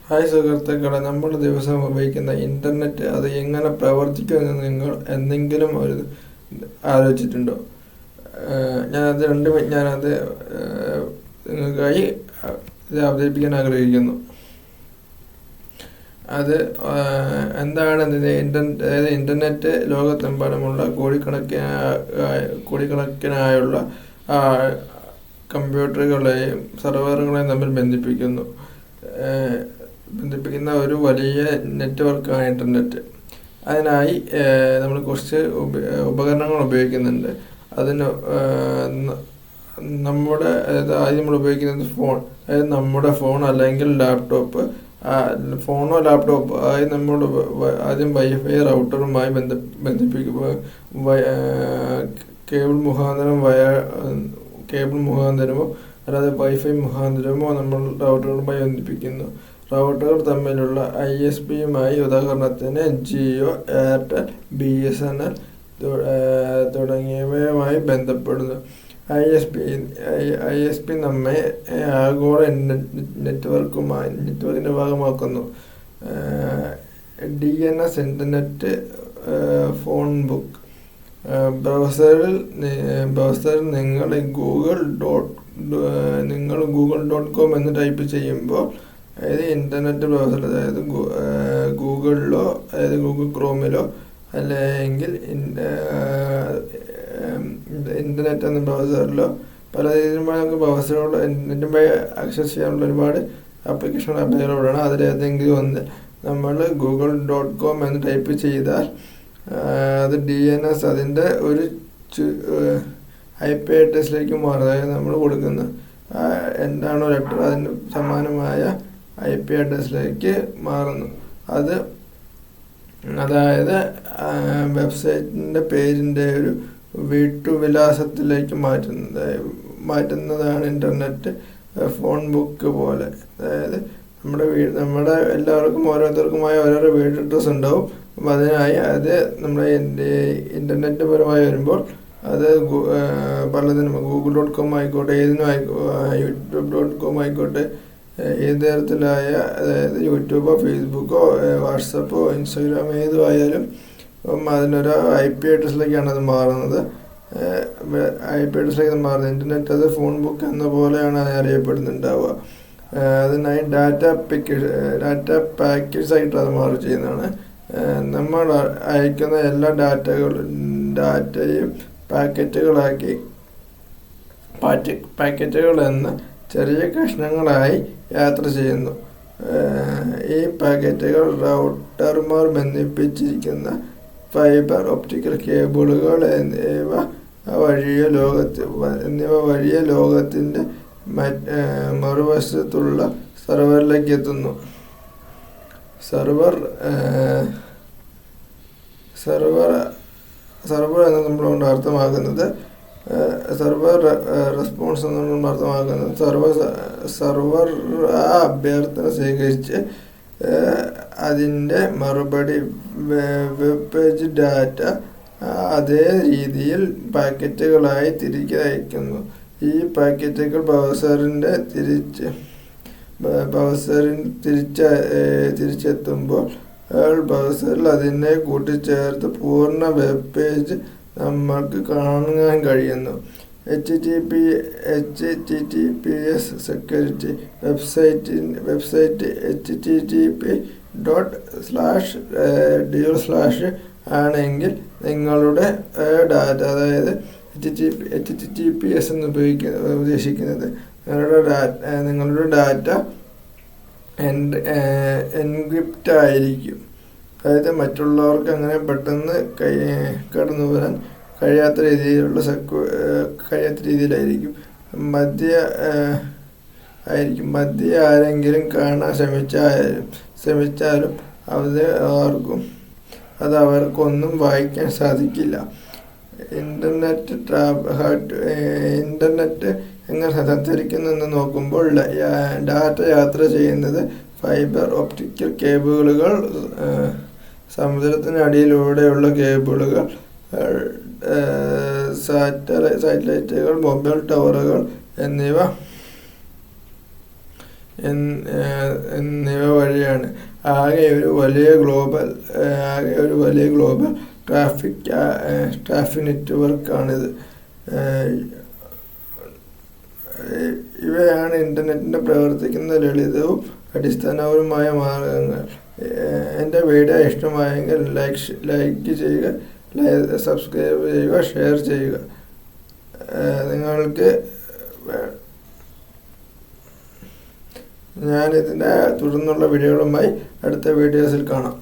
Hi സുഹൃത്തുക്കളെ, നമ്മൾ ദിവസം ഉപയോഗിക്കുന്ന ഇൻ്റർനെറ്റ് അത് എങ്ങനെ പ്രവർത്തിക്കുമെന്ന് നിങ്ങൾ എന്തെങ്കിലും ഒരു ആലോചിച്ചിട്ടുണ്ടോ? ഞാനത് നിങ്ങൾക്കായി അവതരിപ്പിക്കാൻ ആഗ്രഹിക്കുന്നു. അത് എന്താണ് ഇൻ്റർനെറ്റ് ലോകത്തെമ്പാടുമുള്ള കോടിക്കണക്കിനായുള്ള കമ്പ്യൂട്ടറുകളെയും സെർവറുകളെയും തമ്മിൽ ബന്ധിപ്പിക്കുന്ന ഒരു വലിയ നെറ്റ്വർക്കാണ് ഇൻ്റർനെറ്റ്. അതിനായി നമ്മൾ കുറച്ച് ഉപകരണങ്ങൾ ഉപയോഗിക്കുന്നുണ്ട്. അതിന് ആദ്യം നമ്മൾ ഉപയോഗിക്കുന്നത് ഫോൺ, അതായത് നമ്മുടെ ഫോൺ അല്ലെങ്കിൽ ലാപ്ടോപ്പ്. ഫോണോ ലാപ്ടോപ്പ് നമ്മൾ ആദ്യം വൈഫൈ റൗട്ടറുമായി ബന്ധിപ്പിക്കുക. കേബിൾ മുഖാന്തരമോ അല്ലാതെ വൈഫൈ മുഖാന്തരമോ നമ്മൾ റൗട്ടറുമായി ബന്ധിപ്പിക്കുന്നു. റൗട്ടറുകൾ തമ്മിലുള്ള ISPയുമായി, ഉദാഹരണത്തിന് ജിയോ, എയർടെൽ, BSNL തുടങ്ങിയവയുമായി ബന്ധപ്പെടുന്നു. ISP നമ്മെ ആഗോള നെറ്റ്വർക്കിൻ്റെ ഭാഗമാക്കുന്നു. DNS internet phone book. ബ്രൗസറിൽ നിങ്ങൾ google.com എന്ന് ടൈപ്പ് ചെയ്യുമ്പോൾ, അതായത് ഇൻ്റർനെറ്റ് ബ്രൗസർ, അതായത് ഗൂഗിളിലോ, അതായത് ഗൂഗിൾ ക്രോമിലോ അല്ലെങ്കിൽ ഇൻ്റർനെറ്റ് എന്ന ബ്രൗസറിലോ പല രീതിയിലുമായി നമുക്ക് ബ്രൗസറുകൾ ഇൻ്റർനെറ്റുമായി ആക്സസ് ചെയ്യാനുള്ള ഒരുപാട് ആപ്ലിക്കേഷനുകൾ അവൈലബിൾ ആണ്. അതിലേതെങ്കിലും ഒന്ന് നമ്മൾ google.com എന്ന് ടൈപ്പ് ചെയ്താൽ അത് DNS അതിൻ്റെ ഒരു IP അഡ്രസ്സിലേക്ക് മാറും. അതായത് നമ്മൾ കൊടുക്കുന്ന എന്താണോ ലെറ്റർ അതിന് സമാനമായ IP അഡ്രസ്സിലേക്ക് മാറുന്നു. അതായത് വെബ്സൈറ്റിൻ്റെ പേജിൻ്റെ ഒരു വീട്ടുവിലാസത്തിലേക്ക് മാറ്റുന്നതാണ് ഇൻ്റർനെറ്റ് ഫോൺ ബുക്ക് പോലെ. അതായത് നമ്മുടെ എല്ലാവർക്കും ഓരോരുത്തർക്കുമായ ഓരോരോ വീട് അഡ്രസ്സ് ഉണ്ടാവും. അപ്പം അതിനായി അത് നമ്മുടെ ഇൻ്റർനെറ്റ് പരമായി വരുമ്പോൾ അത് പലതിനും google.com ആയിക്കോട്ടെ, youtube.com ആയിക്കോട്ടെ, ഏത് തരത്തിലായ, അതായത് യൂട്യൂബോ ഫേസ്ബുക്കോ വാട്സപ്പോ ഇൻസ്റ്റാഗ്രാമോ ഏതുമായാലും അതിനൊരു IP അഡ്രസ്സിലേക്കാണ് അത് മാറുന്നത്. IP അഡ്രസ്സിലേക്ക് മാറുന്നത് ഇൻ്റർനെറ്റ് അത് ഫോൺ ബുക്ക് എന്ന പോലെയാണ് അറിയപ്പെടുന്നുണ്ടാവുക. അതിനായി ഡാറ്റ പാക്കേജ് ആയിട്ട് അത് മാറി ചെയ്യുന്നതാണ്. നമ്മൾ അയക്കുന്ന എല്ലാ ഡാറ്റയും പാക്കറ്റുകൾ എന്ന ചെറിയ കഷ്ണങ്ങളായി യാത്ര ചെയ്യുന്നു. ഈ പാക്കറ്റുകൾ റൗട്ടർമാർ ബന്ധിപ്പിച്ചിരിക്കുന്ന ഫൈബർ ഒപ്റ്റിക്കൽ കേബിളുകൾ എന്നിവ വഴിയെ ലോകത്തിൻ്റെ മറുവശത്തുള്ള സെർവറിലേക്ക് എത്തുന്നു. സെർവർ എന്ന് നമ്മളുകൊണ്ട് അർത്ഥമാക്കുന്നത് സെർവർ റെസ്പോൺസ് എന്നുകൊണ്ട് അർത്ഥമാക്കുന്നത് സെർവർ ആ അഭ്യർത്ഥന സ്വീകരിച്ച് അതിൻ്റെ മറുപടി വെബ് പേജ് ഡാറ്റ അതേ രീതിയിൽ പാക്കറ്റുകളായി തിരികെ അയക്കുന്നു. ഈ പാക്കറ്റുകൾ തിരിച്ചെത്തുമ്പോൾ ബ്രൗസറിൽ അതിനെ കൂട്ടിച്ചേർത്ത് പൂർണ്ണ വെബ് പേജ് നമ്മൾക്ക് കാണാൻ കഴിയുന്നു. HTTPS security. വെബ്സൈറ്റ് http:// ആണെങ്കിൽ നിങ്ങളുടെ ഡാറ്റ, അതായത് HTTPS എന്ന് ഉദ്ദേശിക്കുന്നത് നിങ്ങളുടെ ഡാറ്റ എൻക്രിപ്റ്റ് ആയിരിക്കും. അതായത് മറ്റുള്ളവർക്ക് അങ്ങനെ പെട്ടെന്ന് കടന്നു വരാൻ കഴിയാത്ത രീതിയിലായിരിക്കും. മധ്യ ആരെങ്കിലും കാണാൻ ശ്രമിച്ചാലും അവർക്കൊന്നും വായിക്കാൻ സാധിക്കില്ല. ഇൻ്റർനെറ്റ് എങ്ങനെ സഞ്ചരിക്കുന്നെന്ന് നോക്കുമ്പോൾ ഡാറ്റ യാത്ര ചെയ്യുന്നത് ഫൈബർ ഒപ്റ്റിക്കൽ കേബിളുകൾ, സമുദ്രത്തിനടിയിലൂടെയുള്ള കേബിളുകൾ, സാറ്റലൈറ്റുകൾ, മൊബൈൽ ടവറുകൾ എന്നിവ എന്നിവ വഴിയാണ്. ആകെ ഒരു വലിയ ഗ്ലോബൽ ട്രാഫിക് നെറ്റ്വർക്കാണിത്. ഇവയാണ് ഇൻ്റർനെറ്റിൻ്റെ പ്രവർത്തിക്കുന്ന ലളിതവും അടിസ്ഥാനപരവുമായ മാർഗങ്ങൾ. എൻ്റെ വീഡിയോ ഇഷ്ടമായെങ്കിൽ ലൈക്ക് ചെയ്യുക, സബ്സ്ക്രൈബ് ചെയ്യുക, ഷെയർ ചെയ്യുക. നിങ്ങൾക്ക് ഞാനിതിൻ്റെ തുടർന്നുള്ള വീഡിയോകളുമായി അടുത്ത വീഡിയോസിൽ കാണാം.